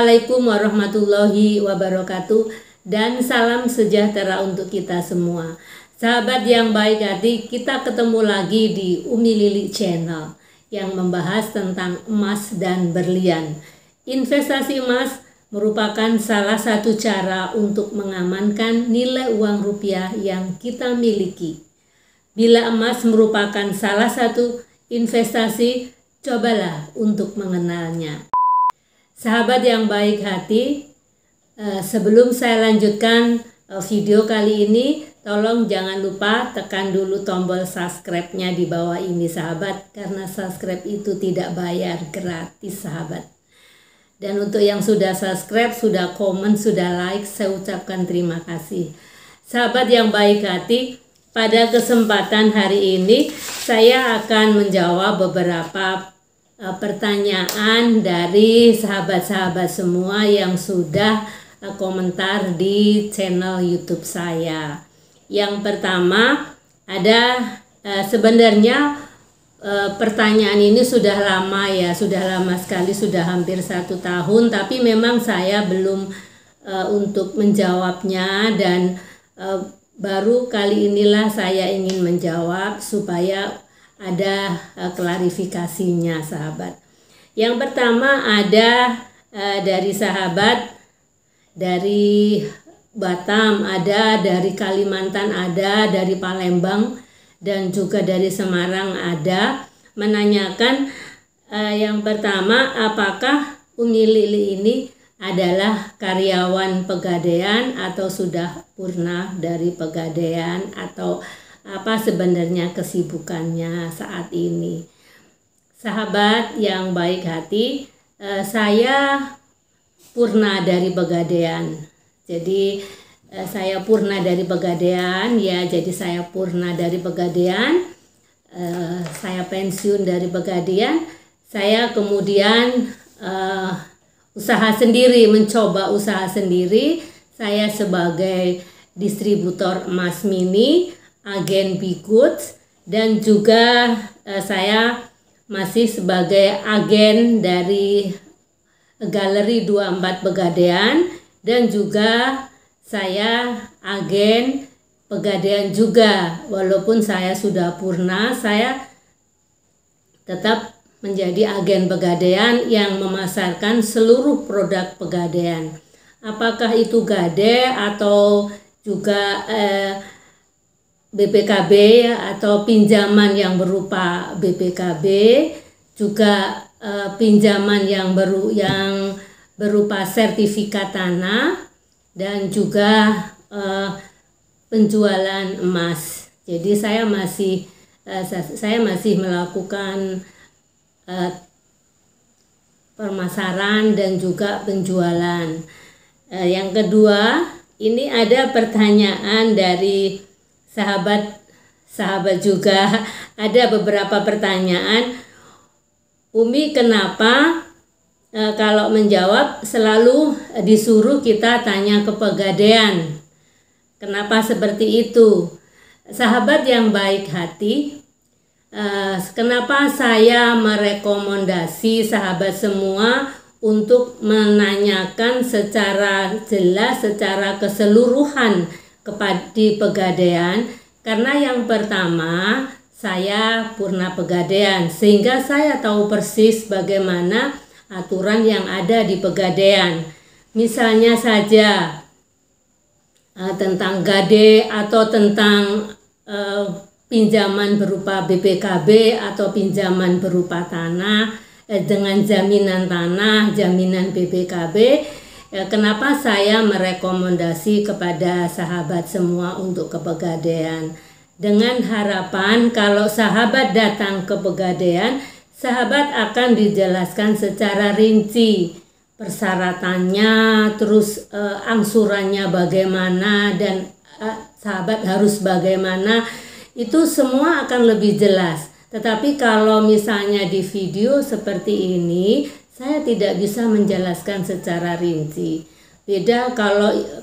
Assalamualaikum warahmatullahi wabarakatuh dan salam sejahtera untuk kita semua. Sahabat yang baik hati, kita ketemu lagi di Umi Lili Channel yang membahas tentang emas dan berlian. Investasi emas merupakan salah satu cara untuk mengamankan nilai uang rupiah yang kita miliki. Bila emas merupakan salah satu investasi, cobalah untuk mengenalnya. Sahabat yang baik hati, sebelum saya lanjutkan video kali ini, tolong jangan lupa tekan dulu tombol subscribe-nya di bawah ini sahabat, karena subscribe itu tidak bayar, gratis sahabat. Dan untuk yang sudah subscribe, sudah komen, sudah like, saya ucapkan terima kasih. Sahabat yang baik hati, pada kesempatan hari ini saya akan menjawab beberapa pertanyaan dari sahabat-sahabat semua yang sudah komentar di channel YouTube saya. Yang pertama ada sebenarnya pertanyaan ini sudah lama ya, sudah lama sekali, sudah hampir 1 tahun, tapi memang saya belum untuk menjawabnya, dan baru kali inilah saya ingin menjawab supaya ada klarifikasinya sahabat. Yang pertama ada dari sahabat dari Batam, ada dari Kalimantan, ada dari Palembang, dan juga dari Semarang ada, menanyakan yang pertama, apakah Umi Lili ini adalah karyawan Pegadaian atau sudah purna dari Pegadaian, atau apa sebenarnya kesibukannya saat ini. Sahabat yang baik hati, saya purna dari Pegadaian. Jadi saya purna dari Pegadaian ya, jadi saya purna dari Pegadaian. Saya pensiun dari Pegadaian. Saya kemudian usaha sendiri, mencoba usaha sendiri. Saya sebagai distributor emas mini, agen Bigoods, dan juga saya masih sebagai agen dari Galeri 24 Pegadaian, dan juga saya agen Pegadaian juga. Walaupun saya sudah purna, saya tetap menjadi agen Pegadaian yang memasarkan seluruh produk Pegadaian. Apakah itu gade atau juga BPKB atau pinjaman yang berupa BPKB, juga pinjaman yang berupa sertifikat tanah, dan juga penjualan emas. Jadi saya masih melakukan pemasaran dan juga penjualan. Yang kedua, ini ada pertanyaan dari sahabat juga, ada beberapa pertanyaan. Umi, kenapa kalau menjawab selalu disuruh kita tanya ke Pegadaian? Kenapa seperti itu? Sahabat yang baik hati, kenapa saya merekomendasi sahabat semua untuk menanyakan secara jelas, secara keseluruhan di Pegadaian? Karena yang pertama, saya purna Pegadaian, sehingga saya tahu persis bagaimana aturan yang ada di Pegadaian. Misalnya saja tentang gade atau tentang pinjaman berupa BPKB atau pinjaman berupa tanah dengan jaminan tanah, jaminan BPKB. Kenapa saya merekomendasi kepada sahabat semua untuk ke Pegadaian? Dengan harapan kalau sahabat datang ke Pegadaian, sahabat akan dijelaskan secara rinci persyaratannya, terus angsurannya bagaimana, dan sahabat harus bagaimana. Itu semua akan lebih jelas. Tetapi kalau misalnya di video seperti ini, saya tidak bisa menjelaskan secara rinci. Beda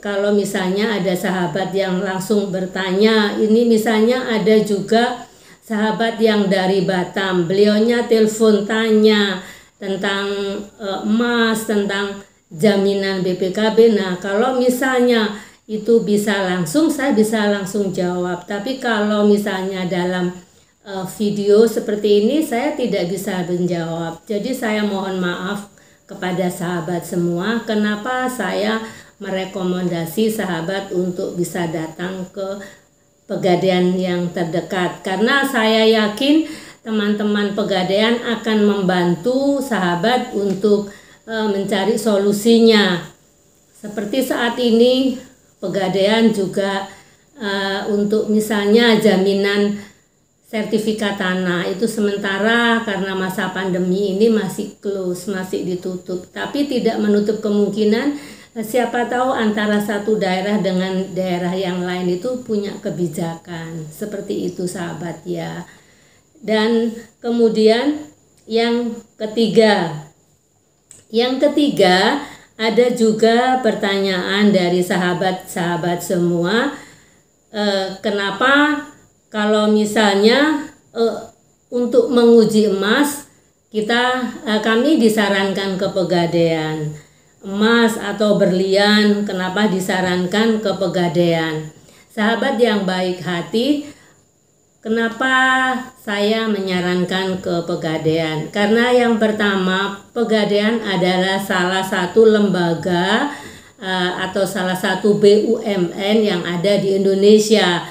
kalau misalnya ada sahabat yang langsung bertanya. Ini misalnya ada juga sahabat yang dari Batam, beliaunya telepon tanya tentang emas, tentang jaminan BPKB. Nah, kalau misalnya itu bisa langsung, saya bisa langsung jawab. Tapi kalau misalnya dalam video seperti ini, saya tidak bisa menjawab. Jadi saya mohon maaf kepada sahabat semua, kenapa saya merekomendasi sahabat untuk bisa datang ke Pegadaian yang terdekat. Karena saya yakin teman-teman Pegadaian akan membantu sahabat untuk mencari solusinya. Seperti saat ini Pegadaian juga untuk misalnya jaminan sertifikat tanah itu sementara karena masa pandemi ini masih close, masih ditutup. Tapi tidak menutup kemungkinan siapa tahu antara satu daerah dengan daerah yang lain itu punya kebijakan. Seperti itu sahabat ya. Dan kemudian yang ketiga ada juga pertanyaan dari sahabat-sahabat semua, kenapa kalau misalnya untuk menguji emas kami disarankan ke Pegadaian, emas atau berlian, kenapa disarankan ke Pegadaian? Sahabat yang baik hati, kenapa saya menyarankan ke Pegadaian? Karena yang pertama, Pegadaian adalah salah satu lembaga atau salah satu BUMN yang ada di Indonesia.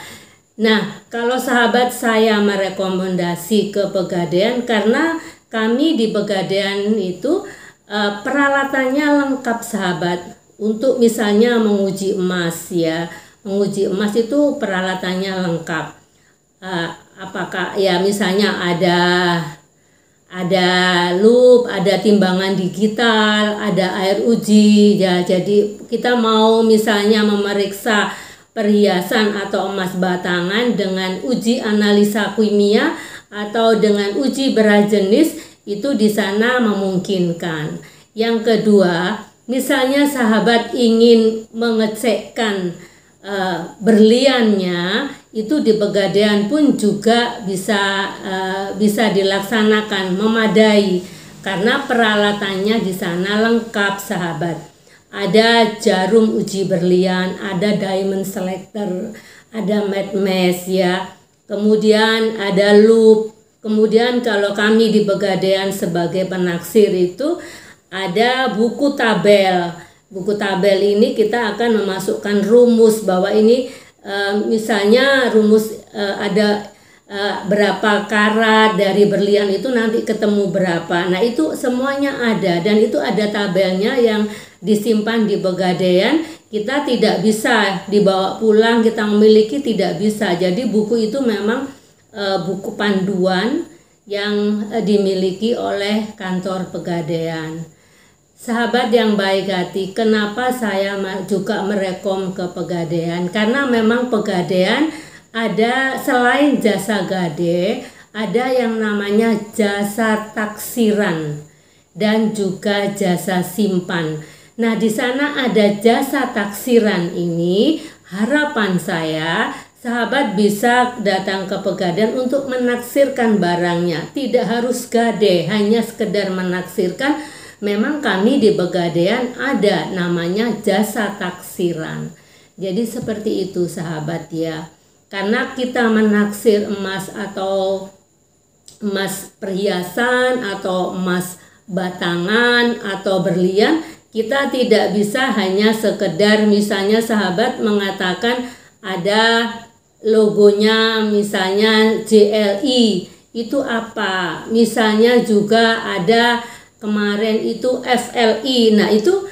Nah, kalau sahabat saya merekomendasi ke Pegadaian karena kami di Pegadaian itu peralatannya lengkap sahabat. Untuk misalnya menguji emas ya, menguji emas itu peralatannya lengkap. Apakah ya misalnya ada loop, ada timbangan digital, ada air uji ya. Jadi kita mau misalnya memeriksa perhiasan atau emas batangan dengan uji analisa kimia atau dengan uji berat jenis, itu di sana memungkinkan. Yang kedua, misalnya sahabat ingin mengecekkan berliannya, itu di Pegadaian pun juga bisa dilaksanakan, memadai karena peralatannya di sana lengkap sahabat. Ada jarum uji berlian, ada diamond selector, ada mat mesh ya. Kemudian ada loop. Kemudian kalau kami di Pegadaian sebagai penaksir itu ada buku tabel. Buku tabel ini kita akan memasukkan rumus bahwa ini misalnya rumus ada berapa karat dari berlian itu nanti ketemu berapa. Nah, itu semuanya ada dan itu ada tabelnya yang disimpan di Pegadaian. Kita tidak bisa dibawa pulang, kita memiliki tidak bisa. Jadi buku itu memang buku panduan yang dimiliki oleh kantor Pegadaian. Sahabat yang baik hati, kenapa saya juga merekom ke Pegadaian? Karena memang Pegadaian ada selain jasa gade, ada yang namanya jasa taksiran dan juga jasa simpan. Nah, di sana ada jasa taksiran ini, harapan saya sahabat bisa datang ke Pegadaian untuk menaksirkan barangnya. Tidak harus gade, hanya sekedar menaksirkan. Memang kami di Pegadaian ada namanya jasa taksiran. Jadi seperti itu sahabat ya. Karena kita menaksir emas atau emas perhiasan atau emas batangan atau berlian, kita tidak bisa hanya sekedar misalnya sahabat mengatakan ada logonya misalnya JLI, itu apa? Misalnya juga ada kemarin itu FLI. Nah, itu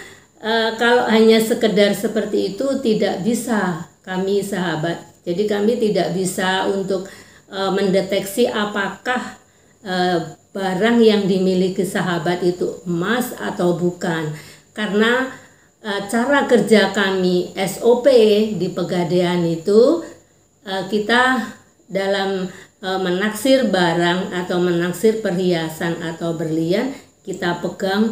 kalau hanya sekedar seperti itu tidak bisa kami sahabat. Jadi kami tidak bisa untuk mendeteksi apakah barang yang dimiliki sahabat itu emas atau bukan. Karena cara kerja kami SOP di Pegadaian itu kita dalam menaksir barang atau menaksir perhiasan atau berlian, kita pegang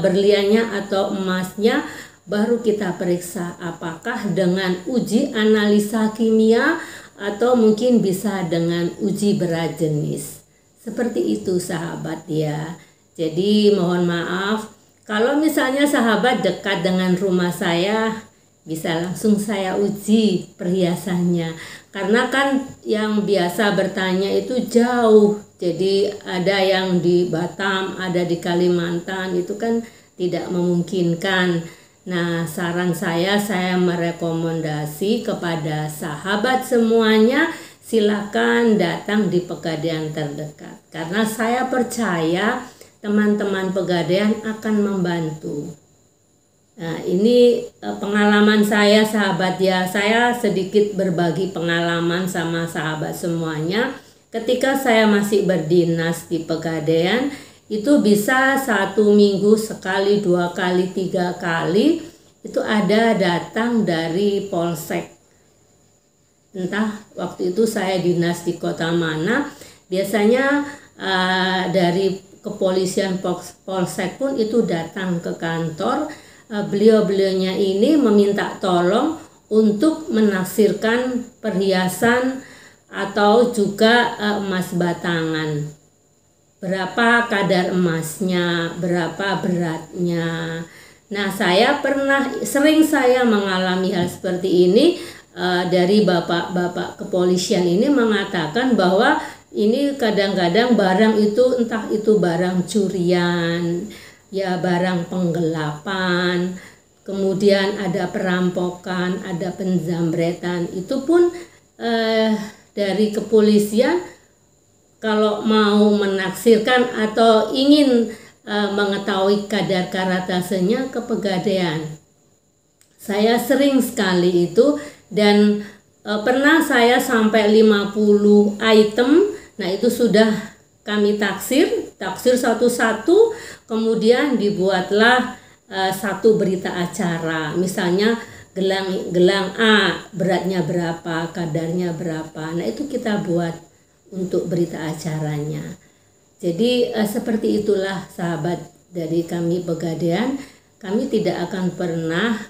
berliannya atau emasnya, baru kita periksa apakah dengan uji analisa kimia atau mungkin bisa dengan uji berat jenis. Seperti itu sahabat ya. Jadi mohon maaf Kalau misalnya sahabat dekat dengan rumah saya, bisa langsung saya uji perhiasannya. Karena kan yang biasa bertanya itu jauh. Jadi ada yang di Batam, ada di Kalimantan, itu kan tidak memungkinkan. Nah, saran saya merekomendasi kepada sahabat semuanya, silakan datang di Pegadaian terdekat. Karena saya percaya teman-teman Pegadaian akan membantu. Nah, ini pengalaman saya sahabat ya. Saya sedikit berbagi pengalaman sama sahabat semuanya. Ketika saya masih berdinas di Pegadaian, itu bisa 1 minggu sekali, 2 kali, 3 kali itu ada datang dari polsek. Entah waktu itu saya dinas di kota mana, biasanya dari kepolisian polsek pun itu datang ke kantor. Beliau-beliaunya ini meminta tolong untuk menaksirkan perhiasan atau juga emas batangan. Berapa kadar emasnya, berapa beratnya. Nah, sering saya mengalami hal seperti ini. Dari bapak-bapak kepolisian ini mengatakan bahwa ini kadang-kadang barang itu entah itu barang curian, ya barang penggelapan, kemudian ada perampokan, ada penjambretan. Itu pun dari kepolisian kalau mau menaksirkan atau ingin mengetahui kadar karatasenya ke Pegadaian. Saya sering sekali itu, dan pernah saya sampai 50 item. Nah, itu sudah kami taksir satu-satu, kemudian dibuatlah satu berita acara. Misalnya gelang A beratnya berapa, kadarnya berapa. Nah, itu kita buat untuk berita acaranya. Jadi seperti itulah sahabat dari kami Pegadaian. Kami tidak akan pernah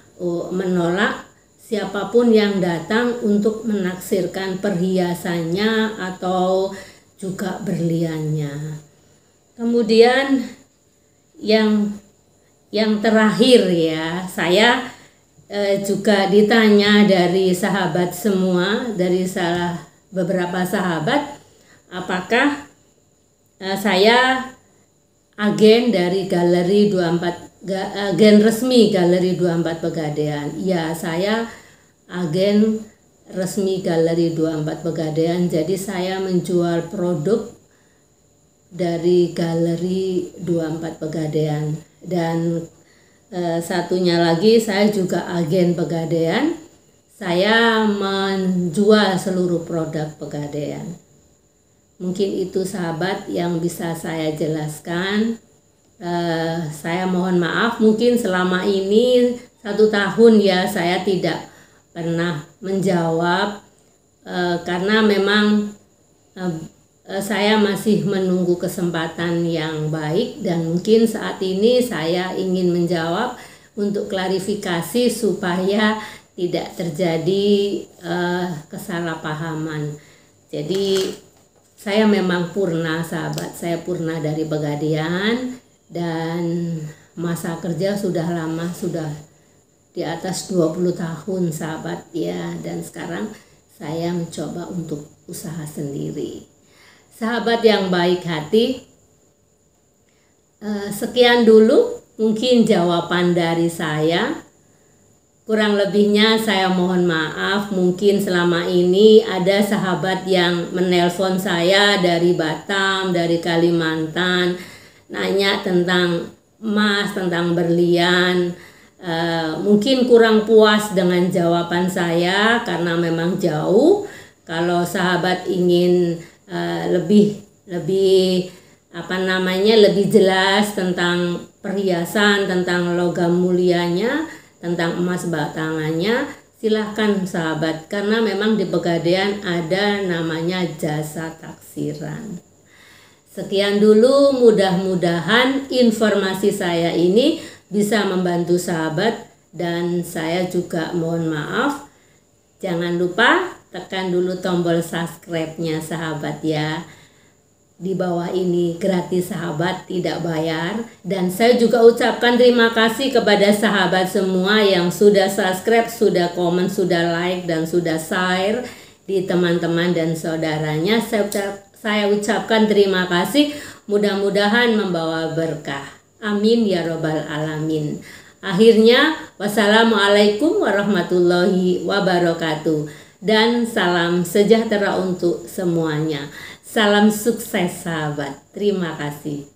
menolak siapapun yang datang untuk menaksirkan perhiasannya atau juga berliannya. Kemudian yang terakhir ya, saya juga ditanya dari sahabat semua, dari beberapa sahabat, apakah saya agen dari Galeri 24, agen resmi Galeri 24 Pegadaian. Ya, saya agen resmi Galeri 24 Pegadaian. Jadi saya menjual produk dari Galeri 24 Pegadaian. Dan satunya lagi, saya juga agen Pegadaian. Saya menjual seluruh produk Pegadaian. Mungkin itu sahabat yang bisa saya jelaskan. Saya mohon maaf, mungkin selama ini 1 tahun ya saya tidak pernah menjawab karena memang saya masih menunggu kesempatan yang baik, dan mungkin saat ini saya ingin menjawab untuk klarifikasi supaya tidak terjadi kesalahpahaman. Jadi saya memang purna sahabat, saya purna dari Pegadaian, dan masa kerja sudah lama, sudah di atas 20 tahun sahabat ya, dan sekarang saya mencoba untuk usaha sendiri. Sahabat yang baik hati, sekian dulu mungkin jawaban dari saya. Kurang lebihnya saya mohon maaf, mungkin selama ini ada sahabat yang menelpon saya dari Batam, dari Kalimantan, nanya tentang emas, tentang berlian. Mungkin kurang puas dengan jawaban saya karena memang jauh. Kalau sahabat ingin lebih jelas tentang perhiasan, tentang logam mulianya, tentang emas batangannya, silahkan sahabat, karena memang di Pegadaian ada namanya jasa taksiran. Sekian dulu, mudah-mudahan informasi saya ini bisa membantu sahabat, dan saya juga mohon maaf. Jangan lupa tekan dulu tombol subscribe-nya sahabat ya. di bawah ini gratis sahabat, tidak bayar. Dan saya juga ucapkan terima kasih kepada sahabat semua yang sudah subscribe, sudah komen, sudah like, dan sudah share di teman-teman dan saudaranya. Saya ucapkan terima kasih, mudah-mudahan membawa berkah. Amin ya robbal alamin. Akhirnya, wassalamualaikum warahmatullahi wabarakatuh. Dan salam sejahtera untuk semuanya. Salam sukses sahabat. Terima kasih.